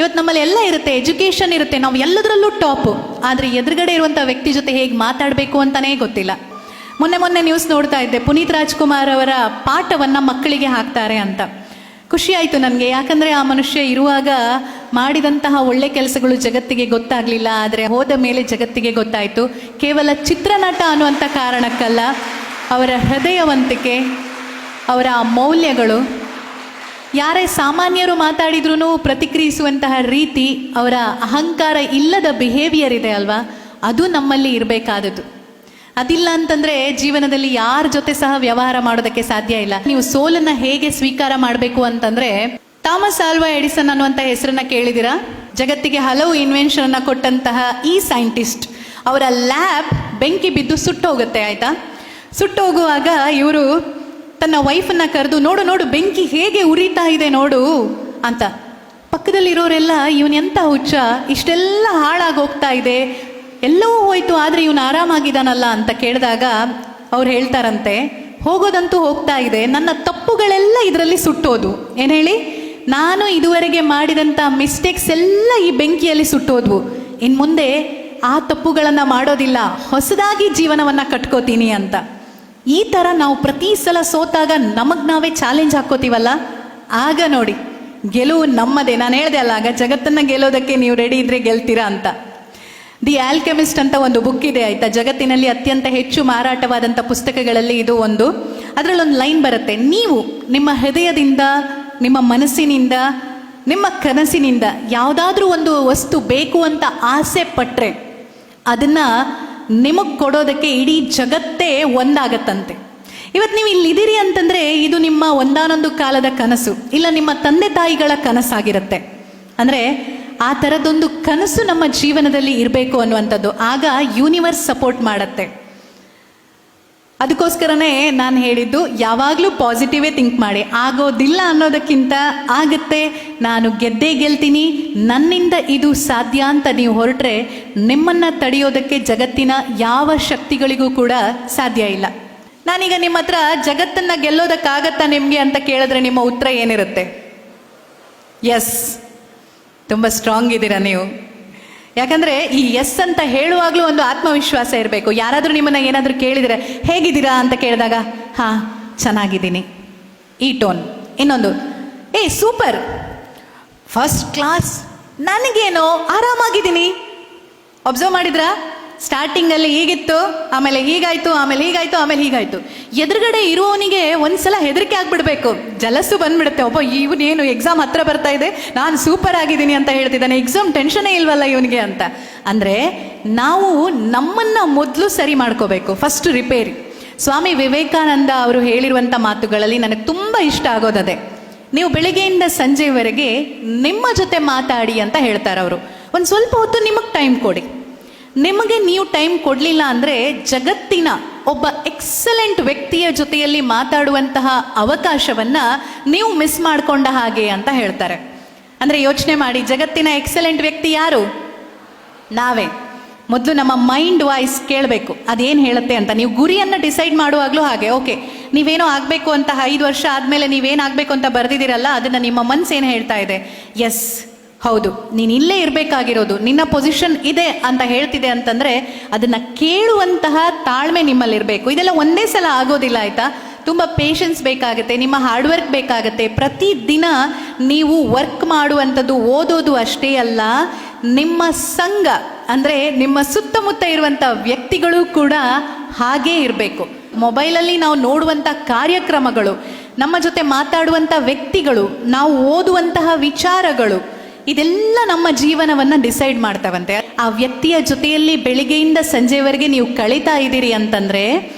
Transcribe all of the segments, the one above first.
ಇವತ್ತು ನಮ್ಮಲ್ಲಿ ಎಲ್ಲ ಇರುತ್ತೆ, ಎಜುಕೇಷನ್ ಇರುತ್ತೆ, ನಾವು ಎಲ್ಲದರಲ್ಲೂ ಟಾಪು. ಆದರೆ ಎದುರುಗಡೆ ಇರುವಂಥ ವ್ಯಕ್ತಿ ಜೊತೆ ಹೇಗೆ ಮಾತಾಡಬೇಕು ಅಂತಲೇ ಗೊತ್ತಿಲ್ಲ. ಮೊನ್ನೆ ನ್ಯೂಸ್ ನೋಡ್ತಾ ಇದ್ದೆ, ಪುನೀತ್ ರಾಜ್ಕುಮಾರ್ ಅವರ ಪಾಠವನ್ನು ಮಕ್ಕಳಿಗೆ ಹಾಕ್ತಾರೆ ಅಂತ. ಖುಷಿ ಆಯಿತು ನನಗೆ, ಯಾಕಂದರೆ ಆ ಮನುಷ್ಯ ಇರುವಾಗ ಮಾಡಿದಂತಹ ಒಳ್ಳೆ ಕೆಲಸಗಳು ಜಗತ್ತಿಗೆ ಗೊತ್ತಾಗಲಿಲ್ಲ, ಆದರೆ ಹೋದ ಮೇಲೆ ಜಗತ್ತಿಗೆ ಗೊತ್ತಾಯಿತು. ಕೇವಲ ಚಿತ್ರನಟ ಅನ್ನುವಂಥ ಕಾರಣಕ್ಕಲ್ಲ, ಅವರ ಹೃದಯವಂತಿಕೆ, ಅವರ ಮೌಲ್ಯಗಳು, ಯಾರೇ ಸಾಮಾನ್ಯರು ಮಾತಾಡಿದ್ರೂ ಪ್ರತಿಕ್ರಿಯಿಸುವಂತಹ ರೀತಿ, ಅವರ ಅಹಂಕಾರ ಇಲ್ಲದ ಬಿಹೇವಿಯರ್ ಇದೆ ಅಲ್ವಾ, ಅದು ನಮ್ಮಲ್ಲಿ ಇರಬೇಕಾದದ್ದು. ಅದಿಲ್ಲ ಅಂತಂದರೆ ಜೀವನದಲ್ಲಿ ಯಾರ ಜೊತೆ ಸಹ ವ್ಯವಹಾರ ಮಾಡೋದಕ್ಕೆ ಸಾಧ್ಯ ಇಲ್ಲ. ನೀವು ಸೋಲನ್ನು ಹೇಗೆ ಸ್ವೀಕಾರ ಮಾಡಬೇಕು ಅಂತಂದರೆ, ಥಾಮಸ್ ಆಲ್ವಾ ಎಡಿಸನ್ ಅನ್ನುವಂಥ ಹೆಸರನ್ನ ಕೇಳಿದಿರಾ? ಜಗತ್ತಿಗೆ ಹಲವು ಇನ್ವೆನ್ಷನ್ ಕೊಟ್ಟಂತಹ ಈ ಸೈಂಟಿಸ್ಟ್, ಅವರ ಲ್ಯಾಬ್ ಬೆಂಕಿ ಬಿದ್ದು ಸುಟ್ಟೋಗುತ್ತೆ, ಆಯಿತಾ? ಸುಟ್ಟೋಗುವಾಗ ಇವರು ತನ್ನ ವೈಫನ್ನು ಕರೆದು, ನೋಡು ಬೆಂಕಿ ಹೇಗೆ ಉರಿತಾ ಇದೆ ನೋಡು ಅಂತ. ಪಕ್ಕದಲ್ಲಿರೋರೆಲ್ಲ ಇವನೆಂಥ ಹುಚ್ಚ, ಇಷ್ಟೆಲ್ಲ ಹಾಳಾಗಿ ಹೋಗ್ತಾ ಇದೆ, ಎಲ್ಲವೂ ಹೋಯ್ತು, ಆದರೆ ಇವನು ಆರಾಮಾಗಿದ್ದಾನಲ್ಲ ಅಂತ ಕೇಳಿದಾಗ ಅವ್ರು ಹೇಳ್ತಾರಂತೆ, ಹೋಗೋದಂತೂ ಹೋಗ್ತಾ ಇದೆ, ನನ್ನ ತಪ್ಪುಗಳೆಲ್ಲ ಇದರಲ್ಲಿ ಸುಟ್ಟೋದು. ಏನು ಹೇಳಿ? ನಾನು ಇದುವರೆಗೆ ಮಾಡಿದಂಥ ಮಿಸ್ಟೇಕ್ಸ್ ಎಲ್ಲ ಈ ಬೆಂಕಿಯಲ್ಲಿ ಸುಟ್ಟೋದ್ವು. ಇನ್ನು ಮುಂದೆ ಆ ತಪ್ಪುಗಳನ್ನು ಮಾಡೋದಿಲ್ಲ, ಹೊಸದಾಗಿ ಜೀವನವನ್ನು ಕಟ್ಕೋತೀನಿ ಅಂತ. ಈ ಥರ ನಾವು ಪ್ರತಿ ಸಲ ಸೋತಾಗ ನಮಗೆ ನಾವೇ ಚಾಲೆಂಜ್ ಹಾಕ್ಕೋತೀವಲ್ಲ, ಆಗ ನೋಡಿ ಗೆಲುವು ನಮ್ಮದೇ. ನಾನು ಹೇಳಿದೆ ಅಲ್ಲ, ಆಗ ಜಗತ್ತನ್ನು ಗೆಲ್ಲೋದಕ್ಕೆ ನೀವು ರೆಡಿ ಇದ್ದರೆ ಗೆಲ್ತೀರಾ ಅಂತ. ದಿ ಆಲ್ಕೆಮಿಸ್ಟ್ ಅಂತ ಒಂದು ಬುಕ್ ಇದೆ, ಆಯಿತಾ? ಜಗತ್ತಿನಲ್ಲಿ ಅತ್ಯಂತ ಹೆಚ್ಚು ಮಾರಾಟವಾದಂಥ ಪುಸ್ತಕಗಳಲ್ಲಿ ಇದು ಒಂದು. ಅದರಲ್ಲೊಂದು ಲೈನ್ ಬರುತ್ತೆ, ನೀವು ನಿಮ್ಮ ಹೃದಯದಿಂದ, ನಿಮ್ಮ ಮನಸ್ಸಿನಿಂದ, ನಿಮ್ಮ ಕನಸಿನಿಂದ ಯಾವುದಾದ್ರೂ ಒಂದು ವಸ್ತು ಬೇಕು ಅಂತ ಆಸೆ ಪಟ್ಟರೆ ಅದನ್ನು ನಿಮಗೆ ಕೊಡೋದಕ್ಕೆ ಇಡೀ ಜಗತ್ತೇ ಒಂದಾಗತ್ತಂತೆ. ಇವತ್ತು ನೀವು ಇಲ್ಲಿದ್ದೀರಿ ಅಂತಂದರೆ ಇದು ನಿಮ್ಮ ಒಂದಾನೊಂದು ಕಾಲದ ಕನಸು, ಇಲ್ಲ ನಿಮ್ಮ ತಂದೆ ತಾಯಿಗಳ ಕನಸಾಗಿರುತ್ತೆ. ಅಂದರೆ ಆ ಥರದೊಂದು ಕನಸು ನಮ್ಮ ಜೀವನದಲ್ಲಿ ಇರಬೇಕು ಅನ್ನುವಂಥದ್ದು. ಆಗ ಯೂನಿವರ್ಸ್ ಸಪೋರ್ಟ್ ಮಾಡುತ್ತೆ. ಅದಕ್ಕೋಸ್ಕರನೇ ನಾನು ಹೇಳಿದ್ದು, ಯಾವಾಗಲೂ ಪಾಸಿಟಿವೇ ಥಿಂಕ್ ಮಾಡಿ. ಆಗೋದಿಲ್ಲ ಅನ್ನೋದಕ್ಕಿಂತ ಆಗುತ್ತೆ, ನಾನು ಗೆದ್ದೇ ಗೆಲ್ತೀನಿ, ನನ್ನಿಂದ ಇದು ಸಾಧ್ಯ ಅಂತ ನೀವು ಹೊರಟ್ರೆ ನಿಮ್ಮನ್ನು ತಡೆಯೋದಕ್ಕೆ ಜಗತ್ತಿನ ಯಾವ ಶಕ್ತಿಗಳಿಗೂ ಕೂಡ ಸಾಧ್ಯ ಇಲ್ಲ. ನಾನೀಗ ನಿಮ್ಮ ಹತ್ರ ಜಗತ್ತನ್ನು ಗೆಲ್ಲೋದಕ್ಕಾಗತ್ತಾ ನಿಮಗೆ ಅಂತ ಕೇಳಿದ್ರೆ ನಿಮ್ಮ ಉತ್ತರ ಏನಿರುತ್ತೆ? ಎಸ್. ತುಂಬ ಸ್ಟ್ರಾಂಗ್ ಇದ್ದೀರಾ ನೀವು. ಯಾಕಂದರೆ ಈ ಎಸ್ ಅಂತ ಹೇಳುವಾಗಲೂ ಒಂದು ಆತ್ಮವಿಶ್ವಾಸ ಇರಬೇಕು. ಯಾರಾದರೂ ನಿಮ್ಮನ್ನು ಏನಾದರೂ ಕೇಳಿದರೆ ಹೇಗಿದ್ದೀರಾ ಅಂತ ಕೇಳಿದಾಗ, ಹಾಂ ಚೆನ್ನಾಗಿದ್ದೀನಿ, ಈ ಟೋನ್. ಇನ್ನೊಂದು, ಸೂಪರ್, ಫಸ್ಟ್ ಕ್ಲಾಸ್, ನನಗೇನೋ ಆರಾಮಾಗಿದ್ದೀನಿ. ಅಬ್ಸರ್ವ್ ಮಾಡಿದ್ರಾ? ಸ್ಟಾರ್ಟಿಂಗಲ್ಲಿ ಹೀಗಿತ್ತು, ಆಮೇಲೆ ಹೀಗಾಯಿತು, ಆಮೇಲೆ ಹೀಗಾಯಿತು, ಆಮೇಲೆ ಹೀಗಾಯಿತು. ಎದುರುಗಡೆ ಇರುವವನಿಗೆ ಒಂದ್ಸಲ ಹೆದರಿಕೆ ಆಗಿಬಿಡ್ಬೇಕು, ಜಲಸ್ಸು ಬಂದ್ಬಿಡುತ್ತೆ. ಒಬ್ಬ ಇವನೇನು ಎಕ್ಸಾಮ್ ಹತ್ರ ಬರ್ತಾ ಇದೆ, ನಾನು ಸೂಪರ್ ಆಗಿದ್ದೀನಿ ಅಂತ ಹೇಳ್ತಿದ್ದಾನೆ, ಎಕ್ಸಾಮ್ ಟೆನ್ಷನೇ ಇಲ್ವಲ್ಲ ಇವನಿಗೆ ಅಂತ. ಅಂದರೆ ನಾವು ನಮ್ಮನ್ನು ಮೊದಲು ಸರಿ ಮಾಡ್ಕೋಬೇಕು, ಫಸ್ಟ್ ರಿಪೇರಿ. ಸ್ವಾಮಿ ವಿವೇಕಾನಂದ ಅವರು ಹೇಳಿರುವಂಥ ಮಾತುಗಳಲ್ಲಿ ನನಗೆ ತುಂಬ ಇಷ್ಟ ಆಗೋದದೆ. ನೀವು ಬೆಳಗ್ಗೆಯಿಂದ ಸಂಜೆವರೆಗೆ ನಿಮ್ಮ ಜೊತೆ ಮಾತಾಡಿ ಅಂತ ಹೇಳ್ತಾರೆ ಅವರು. ಒಂದು ಸ್ವಲ್ಪ ಹೊತ್ತು ನಿಮಗೆ ಟೈಮ್ ಕೊಡಿ. ನಿಮಗೆ ನೀವು ಟೈಮ್ ಕೊಡಲಿಲ್ಲ ಅಂದರೆ ಜಗತ್ತಿನ ಒಬ್ಬ ಎಕ್ಸಲೆಂಟ್ ವ್ಯಕ್ತಿಯ ಜೊತೆಯಲ್ಲಿ ಮಾತಾಡುವಂತಹ ಅವಕಾಶವನ್ನು ನೀವು ಮಿಸ್ ಮಾಡಿಕೊಂಡ ಹಾಗೆ ಅಂತ ಹೇಳ್ತಾರೆ. ಅಂದರೆ ಯೋಚನೆ ಮಾಡಿ, ಜಗತ್ತಿನ ಎಕ್ಸಲೆಂಟ್ ವ್ಯಕ್ತಿ ಯಾರು? ನಾವೇ. ಮೊದಲು ನಮ್ಮ ಮೈಂಡ್ ವಾಯ್ಸ್ ಕೇಳಬೇಕು, ಅದೇನು ಹೇಳುತ್ತೆ ಅಂತ. ನೀವು ಗುರಿಯನ್ನು ಡಿಸೈಡ್ ಮಾಡುವಾಗಲೂ ಹಾಗೆ, ಓಕೆ ನೀವೇನೋ ಆಗಬೇಕು ಅಂತ 5 ವರ್ಷ ಆದಮೇಲೆ ನೀವೇನಾಗಬೇಕು ಅಂತ ಬರೆದಿದ್ದೀರಲ್ಲ, ಅದನ್ನು ನಿಮ್ಮ ಮನಸ್ಸು ಏನು ಹೇಳ್ತಾ ಇದೆ? ಎಸ್, ಹೌದು, ನೀನು ಇಲ್ಲೇ ಇರಬೇಕಾಗಿರೋದು, ನಿನ್ನ ಪೊಸಿಷನ್ ಇದೆ ಅಂತ ಹೇಳ್ತಿದೆ ಅಂತಂದರೆ ಅದನ್ನು ಕೇಳುವಂತಹ ತಾಳ್ಮೆ ನಿಮ್ಮಲ್ಲಿರಬೇಕು. ಇದೆಲ್ಲ ಒಂದೇ ಸಲ ಆಗೋದಿಲ್ಲ, ಆಯಿತಾ? ತುಂಬ ಪೇಷನ್ಸ್ ಬೇಕಾಗುತ್ತೆ, ನಿಮ್ಮ ಹಾರ್ಡ್ ವರ್ಕ್ ಬೇಕಾಗುತ್ತೆ. ಪ್ರತಿದಿನ ನೀವು ವರ್ಕ್ ಮಾಡುವಂಥದ್ದು ಓದೋದು ಅಷ್ಟೇ ಅಲ್ಲ, ನಿಮ್ಮ ಸಂಘ ಅಂದರೆ ನಿಮ್ಮ ಸುತ್ತಮುತ್ತ ಇರುವಂಥ ವ್ಯಕ್ತಿಗಳು ಕೂಡ ಹಾಗೇ ಇರಬೇಕು. ಮೊಬೈಲಲ್ಲಿ ನಾವು ನೋಡುವಂಥ ಕಾರ್ಯಕ್ರಮಗಳು, ನಮ್ಮ ಜೊತೆ ಮಾತಾಡುವಂಥ ವ್ಯಕ್ತಿಗಳು, ನಾವು ಓದುವಂತಹ ವಿಚಾರಗಳು, ಇದೆಲ್ಲ ನಮ್ಮ ಜೀವನವನ್ನು ಡಿಸೈಡ್ ಮಾಡ್ತಾವಂತೆ. ಆ ವ್ಯಕ್ತಿಯ ಜೊತೆಯಲ್ಲಿ ಬೆಳಿಗ್ಗೆಯಿಂದ ಸಂಜೆವರೆಗೆ ನೀವು ಕಳೀತಾ ಇದ್ದೀರಿ ಅಂತಂದರೆ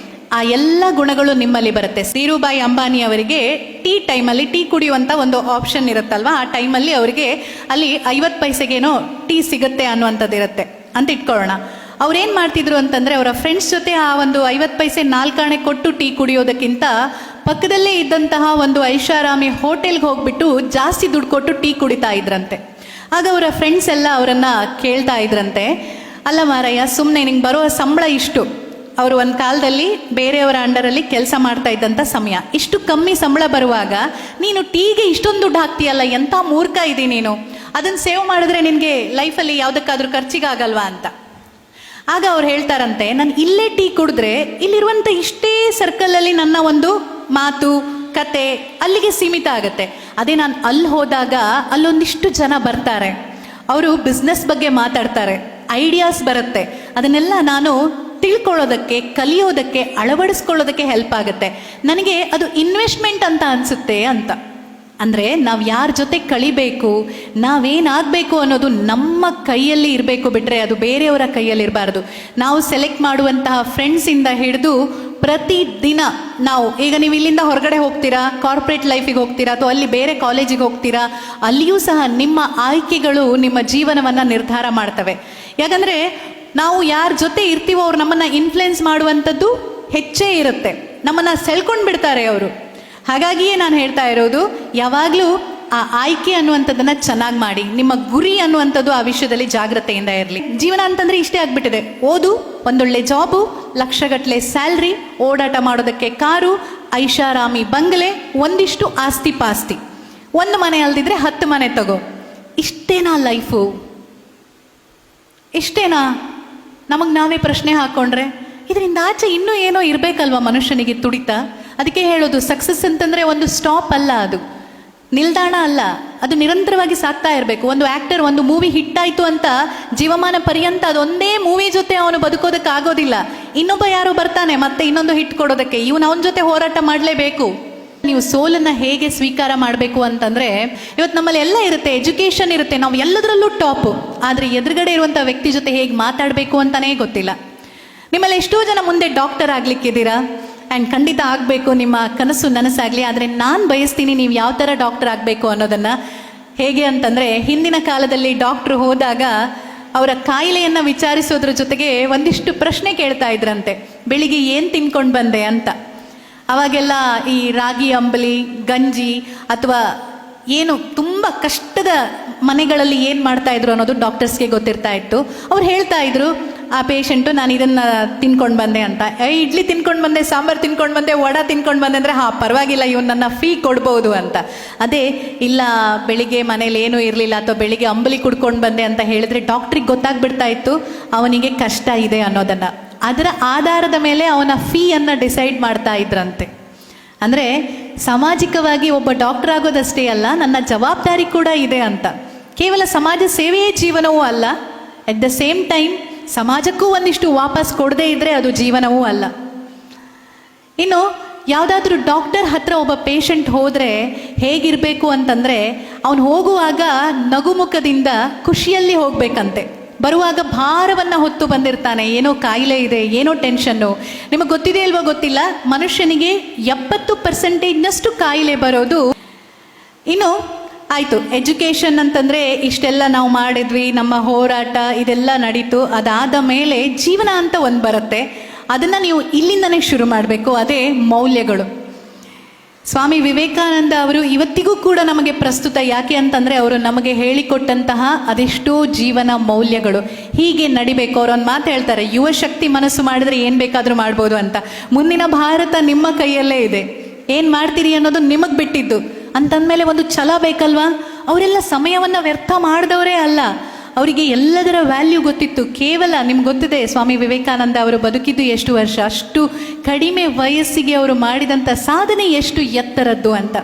ಆ ಎಲ್ಲ ಗುಣಗಳು ನಿಮ್ಮಲ್ಲಿ ಬರುತ್ತೆ. ಧೀರುಭಾಯಿ ಅಂಬಾನಿ ಅವರಿಗೆ ಟೀ ಟೈಮಲ್ಲಿ ಟೀ ಕುಡಿಯುವಂಥ ಒಂದು ಆಪ್ಷನ್ ಇರುತ್ತಲ್ವ, ಆ ಟೈಮಲ್ಲಿ ಅವರಿಗೆ ಅಲ್ಲಿ 50 ಪೈಸೆಗೇನೋ ಟೀ ಸಿಗುತ್ತೆ ಅನ್ನುವಂಥದ್ದು ಇರುತ್ತೆ ಅಂತ ಇಟ್ಕೊಳ್ಳೋಣ. ಅವ್ರೇನು ಮಾಡ್ತಿದ್ರು ಅಂತಂದರೆ, ಅವರ ಫ್ರೆಂಡ್ಸ್ ಜೊತೆ ಆ ಒಂದು 50 ಪೈಸೆ 4 ಆಣೆ ಕೊಟ್ಟು ಟೀ ಕುಡಿಯೋದಕ್ಕಿಂತ ಪಕ್ಕದಲ್ಲೇ ಇದ್ದಂತಹ ಒಂದು ಐಷಾರಾಮಿ ಹೋಟೆಲ್ಗೆ ಹೋಗ್ಬಿಟ್ಟು ಜಾಸ್ತಿ ದುಡ್ಡು ಕೊಟ್ಟು ಟೀ ಕುಡಿತಾ ಇದ್ರಂತೆ. ಆಗ ಅವರ ಫ್ರೆಂಡ್ಸ್ ಎಲ್ಲ ಅವರನ್ನು ಕೇಳ್ತಾ ಇದ್ರಂತೆ, ಅಲ್ಲ ಮಾರಯ್ಯ, ಸುಮ್ಮನೆ ನಿಂಗೆ ಬರೋ ಸಂಬಳ ಇಷ್ಟು, ಅವರು ಒಂದು ಕಾಲದಲ್ಲಿ ಬೇರೆಯವರ ಅಂಡರಲ್ಲಿ ಕೆಲಸ ಮಾಡ್ತಾ ಇದ್ದಂಥ ಸಮಯ. ಇಷ್ಟು ಕಮ್ಮಿ ಸಂಬಳ ಬರುವಾಗ ನೀನು ಟೀಗೆ ಇಷ್ಟೊಂದು ದುಡ್ಡು ಹಾಕ್ತೀಯಲ್ಲ, ಎಂಥ ಮೂರ್ಖ ಇದ್ದೀನಿ ನೀನು, ಅದನ್ನು ಸೇವ್ ಮಾಡಿದ್ರೆ ನಿನಗೆ ಲೈಫಲ್ಲಿ ಯಾವುದಕ್ಕಾದ್ರೂ ಖರ್ಚಿಗಾಗಲ್ವಾ ಅಂತ. ಆಗ ಅವ್ರು ಹೇಳ್ತಾರಂತೆ, ನಾನು ಇಲ್ಲೇ ಟೀ ಕುಡಿದ್ರೆ ಇಲ್ಲಿರುವಂಥ ಇಷ್ಟೇ ಸರ್ಕಲಲ್ಲಿ ನನ್ನ ಒಂದು ಮಾತು ಕತೆ ಅಲ್ಲಿಗೆ ಸೀಮಿತ ಆಗುತ್ತೆ. ಅದೇ ನಾನು ಅಲ್ಲಿ ಹೋದಾಗ ಅಲ್ಲೊಂದಿಷ್ಟು ಜನ ಬರ್ತಾರೆ, ಅವರು ಬಿಸ್ನೆಸ್ ಬಗ್ಗೆ ಮಾತಾಡ್ತಾರೆ, ಐಡಿಯಾಸ್ ಬರುತ್ತೆ, ಅದನ್ನೆಲ್ಲ ನಾನು ತಿಳ್ಕೊಳ್ಳೋದಕ್ಕೆ, ಕಲಿಯೋದಕ್ಕೆ, ಅಳವಡಿಸ್ಕೊಳ್ಳೋದಕ್ಕೆ ಹೆಲ್ಪ್ ಆಗುತ್ತೆ. ನನಗೆ ಅದು ಇನ್ವೆಸ್ಟ್ಮೆಂಟ್ ಅಂತ ಅನಿಸುತ್ತೆ ಅಂತ. ಅಂದರೆ ನಾವು ಯಾರ ಜೊತೆ ಕಳಿಬೇಕು, ನಾವೇನಾಗಬೇಕು ಅನ್ನೋದು ನಮ್ಮ ಕೈಯಲ್ಲಿ ಇರಬೇಕು, ಬಿಟ್ಟರೆ ಅದು ಬೇರೆಯವರ ಕೈಯಲ್ಲಿ ಇರಬಾರ್ದು. ನಾವು ಸೆಲೆಕ್ಟ್ ಮಾಡುವಂತಹ ಫ್ರೆಂಡ್ಸಿಂದ ಹಿಡಿದು ಪ್ರತಿದಿನ ನಾವು, ಈಗ ನೀವು ಇಲ್ಲಿಂದ ಹೊರಗಡೆ ಹೋಗ್ತೀರಾ, ಕಾರ್ಪೊರೇಟ್ ಲೈಫಿಗೆ ಹೋಗ್ತೀರಾ, ಅಥವಾ ಅಲ್ಲಿ ಬೇರೆ ಕಾಲೇಜಿಗೆ ಹೋಗ್ತೀರಾ, ಅಲ್ಲಿಯೂ ಸಹ ನಿಮ್ಮ ಆಯ್ಕೆಗಳು ನಿಮ್ಮ ಜೀವನವನ್ನು ನಿರ್ಧಾರ ಮಾಡ್ತವೆ. ಯಾಕಂದರೆ ನಾವು ಯಾರ ಜೊತೆ ಇರ್ತೀವೋ ಅವ್ರು ನಮ್ಮನ್ನು ಇನ್ಫ್ಲುಯೆನ್ಸ್ ಮಾಡುವಂಥದ್ದು ಹೆಚ್ಚೇ ಇರುತ್ತೆ, ನಮ್ಮನ್ನು ಸೆಳ್ಕೊಂಡು ಬಿಡ್ತಾರೆ ಅವರು. ಹಾಗಾಗಿಯೇ ನಾನು ಹೇಳ್ತಾ ಇರೋದು, ಯಾವಾಗಲೂ ಆ ಆಯ್ಕೆ ಅನ್ನುವಂಥದ್ದನ್ನು ಚೆನ್ನಾಗಿ ಮಾಡಿ. ನಿಮ್ಮ ಗುರಿ ಅನ್ನುವಂಥದ್ದು ಆ ವಿಷಯದಲ್ಲಿ ಜಾಗ್ರತೆಯಿಂದ ಇರಲಿ. ಜೀವನ ಅಂತಂದರೆ ಇಷ್ಟೇ ಆಗಿಬಿಟ್ಟಿದೆ, ಓದು, ಒಂದೊಳ್ಳೆ ಜಾಬು, ಲಕ್ಷಗಟ್ಟಲೆ ಸ್ಯಾಲ್ರಿ, ಓಡಾಟ ಮಾಡೋದಕ್ಕೆ ಕಾರು, ಐಷಾರಾಮಿ ಬಂಗಲೆ, ಒಂದಿಷ್ಟು ಆಸ್ತಿ ಪಾಸ್ತಿ, ಒಂದು ಮನೆ ಅಲ್ದಿದ್ರೆ 10 ಮನೆ ತಗೋ. ಇಷ್ಟೇನಾ ಲೈಫು? ಇಷ್ಟೇನಾ? ನಮಗೆ ನಾವೇ ಪ್ರಶ್ನೆ ಹಾಕ್ಕೊಂಡ್ರೆ ಇದರಿಂದ ಆಚೆ ಇನ್ನೂ ಏನೋ ಇರಬೇಕಲ್ವ ಮನುಷ್ಯನಿಗೆ ತುಡಿತ. ಅದಕ್ಕೆ ಹೇಳೋದು, ಸಕ್ಸಸ್ ಅಂತಂದರೆ ಒಂದು ಸ್ಟಾಪ್ ಅಲ್ಲ, ಅದು ನಿಲ್ದಾಣ ಅಲ್ಲ, ಅದು ನಿರಂತರವಾಗಿ ಸಾಕ್ತಾ ಇರಬೇಕು. ಒಂದು ಆ್ಯಕ್ಟರ್ ಒಂದು ಮೂವಿ ಹಿಟ್ಟಾಯಿತು ಅಂತ ಜೀವಮಾನ ಪರ್ಯಂತ ಅದೊಂದೇ ಮೂವಿ ಜೊತೆ ಅವನು ಬದುಕೋದಕ್ಕೆ ಆಗೋದಿಲ್ಲ. ಇನ್ನೊಬ್ಬ ಯಾರೋ ಬರ್ತಾನೆ ಮತ್ತೆ ಇನ್ನೊಂದು ಹಿಟ್ ಕೊಡೋದಕ್ಕೆ, ಇವನು ಅವನ ಜೊತೆ ಹೋರಾಟ ಮಾಡಲೇಬೇಕು. ನೀವು ಸೋಲನ್ನು ಹೇಗೆ ಸ್ವೀಕಾರ ಮಾಡಬೇಕು ಅಂತಂದರೆ, ಇವತ್ತು ನಮ್ಮಲ್ಲಿ ಎಲ್ಲ ಇರುತ್ತೆ, ಎಜುಕೇಷನ್ ಇರುತ್ತೆ, ನಾವು ಎಲ್ಲದರಲ್ಲೂ ಟಾಪು, ಆದರೆ ಎದುರುಗಡೆ ಇರುವಂಥ ವ್ಯಕ್ತಿ ಜೊತೆ ಹೇಗೆ ಮಾತಾಡಬೇಕು ಅಂತಲೇ ಗೊತ್ತಿಲ್ಲ. ನಿಮ್ಮಲ್ಲಿ ಎಷ್ಟೋ ಜನ ಮುಂದೆ ಡಾಕ್ಟರ್ ಆಗಲಿಕ್ಕಿದ್ದೀರಾ, ಆ್ಯಂಡ್ ಖಂಡಿತ ಆಗಬೇಕು, ನಿಮ್ಮ ಕನಸು ನನಸಾಗಲಿ. ಆದರೆ ನಾನು ಬಯಸ್ತೀನಿ ನೀವು ಯಾವ ಥರ ಡಾಕ್ಟರ್ ಆಗಬೇಕು ಅನ್ನೋದನ್ನು. ಹೇಗೆ ಅಂತಂದರೆ, ಹಿಂದಿನ ಕಾಲದಲ್ಲಿ ಡಾಕ್ಟ್ರು ಹೋದಾಗ ಅವರ ಕಾಯಿಲೆಯನ್ನು ವಿಚಾರಿಸೋದ್ರ ಜೊತೆಗೆ ಒಂದಿಷ್ಟು ಪ್ರಶ್ನೆ ಕೇಳ್ತಾ ಇದ್ರಂತೆ, ಬೆಳಿಗ್ಗೆ ಏನು ತಿನ್ಕೊಂಡು ಬಂದೆ ಅಂತ. ಅವಾಗೆಲ್ಲ ಈ ರಾಗಿ ಅಂಬಲಿ, ಗಂಜಿ, ಅಥವಾ ಏನು ತುಂಬ ಕಷ್ಟದ ಮನೆಗಳಲ್ಲಿ ಏನು ಮಾಡ್ತಾ ಇದ್ರು ಅನ್ನೋದು ಡಾಕ್ಟರ್ಸ್ಗೆ ಗೊತ್ತಿರ್ತಾ ಇತ್ತು. ಅವ್ರು ಹೇಳ್ತಾ ಇದ್ರು, ಆ ಪೇಷಂಟು, ನಾನು ಇದನ್ನು ತಿನ್ಕೊಂಡು ಬಂದೆ ಅಂತ. ಇಡ್ಲಿ ತಿನ್ಕೊಂಡು ಬಂದೆ, ಸಾಂಬಾರು ತಿನ್ಕೊಂಡು ಬಂದೆ, ವಡ ತಿನ್ಕೊಂಡು ಬಂದೆ ಅಂದರೆ ಪರವಾಗಿಲ್ಲ, ಇವನು ನನ್ನ ಫೀ ಕೊಡ್ಬೋದು ಅಂತ. ಅದೇ ಇಲ್ಲ, ಬೆಳಿಗ್ಗೆ ಮನೇಲಿ ಏನೂ ಇರಲಿಲ್ಲ, ಅಥವಾ ಬೆಳಿಗ್ಗೆ ಅಂಬಲಿ ಕುಡ್ಕೊಂಡು ಬಂದೆ ಅಂತ ಹೇಳಿದ್ರೆ ಡಾಕ್ಟ್ರಿಗೆ ಗೊತ್ತಾಗ್ಬಿಡ್ತಾ ಇತ್ತು ಅವನಿಗೆ ಕಷ್ಟ ಇದೆ ಅನ್ನೋದನ್ನು. ಅದರ ಆಧಾರದ ಮೇಲೆ ಅವನ ಫೀಯನ್ನು ಡಿಸೈಡ್ ಮಾಡ್ತಾ ಇದ್ರಂತೆ. ಅಂದರೆ ಸಾಮಾಜಿಕವಾಗಿ ಒಬ್ಬ ಡಾಕ್ಟರ್ ಆಗೋದಷ್ಟೇ ಅಲ್ಲ, ನನ್ನ ಜವಾಬ್ದಾರಿ ಕೂಡ ಇದೆ ಅಂತ. ಕೇವಲ ಸಮಾಜ ಸೇವೆಯೇ ಜೀವನವೂ ಅಲ್ಲ, ಎಟ್ ದ ಸೇಮ್ ಟೈಮ್ ಸಮಾಜಕ್ಕೂ ಒಂದಿಷ್ಟು ವಾಪಸ್ ಕೊಡದೇ ಇದ್ದರೆ ಅದು ಜೀವನವೂ ಅಲ್ಲ. ಇನ್ನು ಯಾವುದಾದ್ರೂ ಡಾಕ್ಟರ್ ಹತ್ರ ಒಬ್ಬ ಪೇಷಂಟ್ ಹೋದರೆ ಹೇಗಿರಬೇಕು ಅಂತಂದರೆ, ಅವನು ಹೋಗುವಾಗ ನಗುಮುಖದಿಂದ ಖುಷಿಯಲ್ಲಿ ಹೋಗಬೇಕಂತೆ, ಬರುವಾಗ ಭಾರವನ್ನು ಹೊತ್ತು ಬಂದಿರ್ತಾನೆ, ಏನೋ ಕಾಯಿಲೆ ಇದೆ, ಏನೋ ಟೆನ್ಷನ್ನು. ನಿಮಗೆ ಗೊತ್ತಿದೆ ಇಲ್ವೋ ಗೊತ್ತಿಲ್ಲ, ಮನುಷ್ಯನಿಗೆ 70% ಕಾಯಿಲೆ ಬರೋದು. ಇನ್ನು ಆಯಿತು, ಎಜುಕೇಷನ್ ಅಂತಂದರೆ ಇಷ್ಟೆಲ್ಲ ನಾವು ಮಾಡಿದ್ವಿ, ನಮ್ಮ ಹೋರಾಟ ಇದೆಲ್ಲ ನಡೀತು. ಅದಾದ ಮೇಲೆ ಜೀವನ ಅಂತ ಒಂದು ಬರುತ್ತೆ, ಅದನ್ನು ನೀವು ಇಲ್ಲಿಂದನೇ ಶುರು ಮಾಡಬೇಕು, ಅದೇ ಮೌಲ್ಯಗಳು. ಸ್ವಾಮಿ ವಿವೇಕಾನಂದ ಅವರು ಇವತ್ತಿಗೂ ಕೂಡ ನಮಗೆ ಪ್ರಸ್ತುತ. ಯಾಕೆ ಅಂತಂದರೆ ಅವರು ನಮಗೆ ಹೇಳಿಕೊಟ್ಟಂತಹ ಅದೆಷ್ಟೋ ಜೀವನ ಮೌಲ್ಯಗಳು ಹೀಗೆ ನಡಿಬೇಕು. ಅವರು ಒಂದು ಮಾತು ಹೇಳ್ತಾರೆ, ಯುವ ಶಕ್ತಿ ಮನಸ್ಸು ಮಾಡಿದ್ರೆ ಏನು ಬೇಕಾದರೂ ಮಾಡ್ಬೋದು ಅಂತ. ಮುಂದಿನ ಭಾರತ ನಿಮ್ಮ ಕೈಯಲ್ಲೇ ಇದೆ, ಏನು ಮಾಡ್ತೀರಿ ಅನ್ನೋದು ನಿಮಗೆ ಬಿಟ್ಟಿದ್ದು ಅಂತಂದಮೇಲೆ ಒಂದು ಛಲ ಬೇಕಲ್ವಾ. ಅವರೆಲ್ಲ ಸಮಯವನ್ನು ವ್ಯರ್ಥ ಮಾಡಿದವರೇ ಅಲ್ಲ, ಅವರಿಗೆ ಎಲ್ಲದರ ವ್ಯಾಲ್ಯೂ ಗೊತ್ತಿತ್ತು. ಕೇವಲ ನಿಮ್ಗೆ ಗೊತ್ತಿದೆ, ಸ್ವಾಮಿ ವಿವೇಕಾನಂದ ಅವರು ಬದುಕಿದ್ದು ಎಷ್ಟು ವರ್ಷ, ಅಷ್ಟು ಕಡಿಮೆ ವಯಸ್ಸಿಗೆ ಅವರು ಮಾಡಿದಂಥ ಸಾಧನೆ ಎಷ್ಟು ಎತ್ತರದ್ದು ಅಂತ.